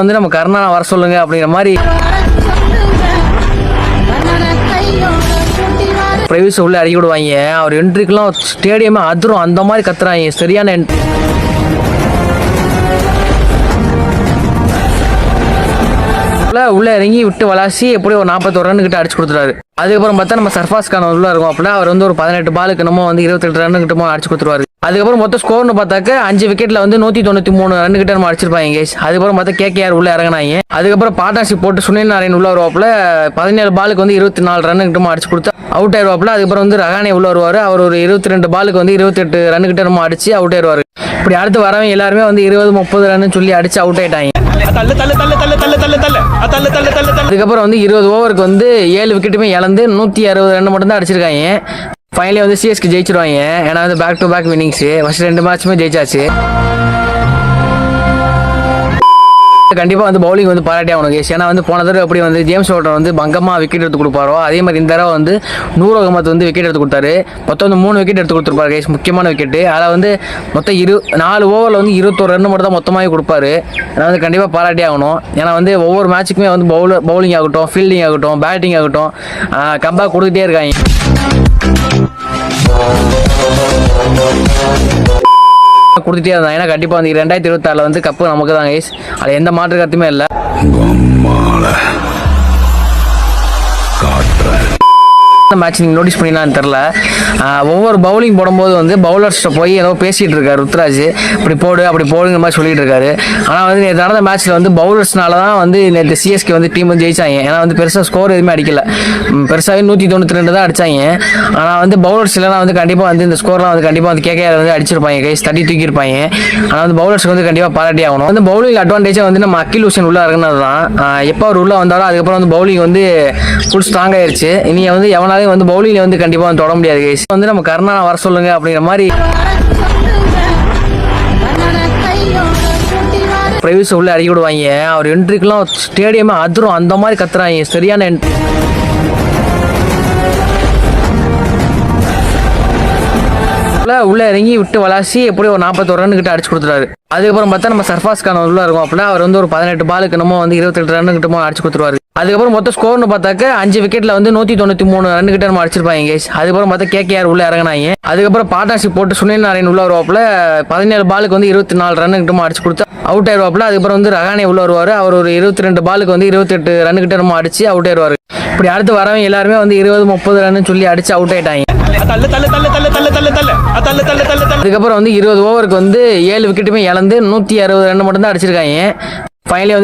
வந்து நம்ம கருணாவை வர சொல்லுங்க அப்படிங்கிற மாதிரி பிரைவேஸ் உள்ள அடிக்க விடுவாங்க. அவர் என்ட்ரிக்கெல்லாம் ஸ்டேடியமே அதிரும், அந்த மாதிரி கத்துறாங்க. சரியான உள்ள இறங்கி விட்டு வளாசி எப்படி ஒரு 41 ரன் கிட்ட அடிச்சு கொடுத்துருவாரு. அதுக்கப்புறம் பார்த்தா நம்ம சர்ஃபாஸ் கான் உள்ள இருக்கும். அப்படின்னா அவர் வந்து ஒரு 18 பாலுக்கு நம்ம வந்து 28 ரன் கிட்ட அடிச்சு கொடுத்துருவாரு. அதுக்கப்புறம் மொத்தம் ஸ்கோர்னு பார்த்தாக்க 5 விக்கெட்ல வந்து 193 ரன் கிட்ட நம்ம அடிச்சிருப்பாங்க கேஸ். அதுக்கப்புறம் பார்த்தா கேகேஆர் உள்ள இறங்கினாங்க. அதுக்கப்புறம் பார்ட்னர்ஷிப் போட்டு சுனில் நாராயண் உள்ள வருவாப்புல 17 பாலுக்கு வந்து 24 ரன் கிட்ட அடிச்சு கொடுத்து அவுட் ஆயிடுவாப்புல. அதுக்கப்புறம் வந்து ரஹானே உள்ள வருவாரு. அவர் ஒரு 22 பாலுக்கு வந்து 28 ரன் கிட்ட நம்ம அடிச்சு அவுட் ஆயிடுவாரு. இப்படி அடுத்து வரவங்க எல்லாருமே வந்து 20-30 ரன் சொல்லி அடிச்சு அவுட் ஆயிட்டாங்க. அதுக்கப்புறம் வந்து 20 ஓவருக்கு வந்து 7 விக்கெட்டுமே இழந்து 160 ரன் மட்டும் தான் அடிச்சிருக்காங்க. ஃபைனலி வந்து சிஎஸ்கே ஜெயிச்சிருவாங்க. ஏன்னா வந்து back to back winnings, first 2 மேட்சுமே ஜெயிச்சாச்சு. கண்டிப்பா வந்து பவுலிங் வந்து பாராட்டி ஆகணும் கேஸ். ஏன்னா வந்து போன தடவை எப்படி வந்து ஜேம்ஸ் வார்டன் வந்து பங்கமா விக்கெட் எடுத்து கொடுப்பாரோ, அதே மாதிரி இந்த தடவை வந்து நூர் அகமத் வந்து விக்கெட் எடுத்து கொடுத்தாரு. மொத்தம் வந்து 3 விக்கெட் எடுத்து கொடுத்துருப்பாரு கேஸ், முக்கியமான விக்கெட். அதில் வந்து மொத்தம் 4 ஓவரில் வந்து 21 ரன் மட்டும் தான் மொத்தமாக கொடுப்பாரு. ஏன்னா வந்து கண்டிப்பாக பாராட்டி ஆகணும். ஏன்னா வந்து ஒவ்வொரு மேட்சுக்குமே வந்து பவுலிங் ஆகட்டும், ஃபீல்டிங் ஆகட்டும், பேட்டிங் ஆகட்டும் கம்பேக் கொடுத்துட்டே இருக்காங்க. கொடுத்துட்டே இருந்தாங்க. ஏன்னா கண்டிப்பா வந்து 2026 வந்து கப்பு நமக்கு தான் கைஸ், அது எந்த மாற்று கருத்துமே இல்லை. மேட்ச் நீங்கள் நோட்டீஸ் பண்ணினான்னு தெரில, ஒவ்வொரு பவுலிங் போடும்போது வந்து பவுலர்ஸ்ட்டை போய் ஏதோ பேசிகிட்டு இருக்காரு ருத்ராஜ், இப்படி போடு அப்படி போடுங்கிற மாதிரி சொல்லிட்டு இருக்காரு. ஆனால் வந்து நேற்று நடந்த மேட்ச்சில் வந்து பவுலர்ஸ்னால தான் வந்து நேற்று சிஎஸ்கே வந்து டீம் வந்து ஜெயிச்சாங்க. ஏன்னா வந்து பெருசாக ஸ்கோர் எதுவுமே அடிக்கல, பெருசாகவே 192 தான் அடித்தாங்க. ஆனால் வந்து பவுலர்ஸ் இல்லைனா வந்து கண்டிப்பாக வந்து இந்த ஸ்கோர்லாம் வந்து கண்டிப்பாக வந்து கேகேஆர் வந்து அடிச்சிருப்பாங்க கைஸ், தட்டி தூக்கியிருப்பாங்க. ஆனால் வந்து பவுலர்ஸ்க்கு வந்து கண்டிப்பாக பாராட்டி ஆகணும். வந்து பவுலிங் அட்வான்டேஜாக வந்து நம்ம அகில் ஹுசேன் உள்ளே இறங்கினது தான். எப்போ அவர் உள்ளே வந்தாரோ அதுக்கப்புறம் வந்து பவுலிங் வந்து ஃபுல் ஸ்ட்ராங் ஆயிடுச்சு. இனி வந்து எவனாலும் வந்து பவுலிங்ல வந்து கண்டிப்பா வந்து தொட முடியாது கைஸ். வந்து நம்ம கருணாவை வர சொல்லுங்க அப்படிங்கிற மாதிரி பிரைவேஸ் உள்ள அடிக்க விடுவாங்க. அவர் என்ட்ரிக்கெல்லாம் ஸ்டேடியமே அதிரும், அந்த மாதிரி கத்துறாங்க. சரியான உள்ள இறங்கி விட்டு வளாசி எப்படி ஒரு 41 ரன் கிட்ட அடிச்சு கொடுத்துருவாரு. அதுக்கப்புறம் பார்த்தா நம்ம சர்ஃபாஸ் கான் உள்ள இருக்கும். அப்படின்னா அவர் வந்து ஒரு 18 பாலுக்கு நம்ம வந்து 28 ரன் கிட்ட அடிச்சு கொடுத்துருவாரு. அதுக்கப்புறம் மொத்தம் ஸ்கோர்னு பார்த்தாக்க 5 விக்கெட்ல வந்து 193 ரன் கிட்ட நம்ம அடிச்சிருப்பாங்க கேஸ். அதுக்கப்புறம் பார்த்தா கேகேஆர் உள்ள இறங்கினாங்க. அதுக்கப்புறம் பார்ட்னர்ஷிப் போட்டு சுனில் நாராயண் உள்ள வருவாப்புல 17 பாலுக்கு வந்து 24 ரன் கிட்ட அடிச்சு கொடுத்து அவுட் ஆயிடுவாப்புல. அதுக்கப்புறம் வந்து ரஹானே உள்ள வருவாரு. அவர் ஒரு 22 பாலுக்கு வந்து 28 ரன் கிட்ட நம்ம அடிச்சு அவுட் ஆயிடுவாரு. இப்படி அடுத்து வரவங்க எல்லாருமே வந்து 20-30 ரன் சொல்லி அடிச்சு அவுட் ஆயிட்டாங்க. அதுக்கப்புறம் வந்து 20 ஓவருக்கு வந்து 7 விக்கெட்டுமே இழந்து 160 ரன் மட்டும் தான் அடிச்சிருக்காங்க. ஃபைனலி வந்து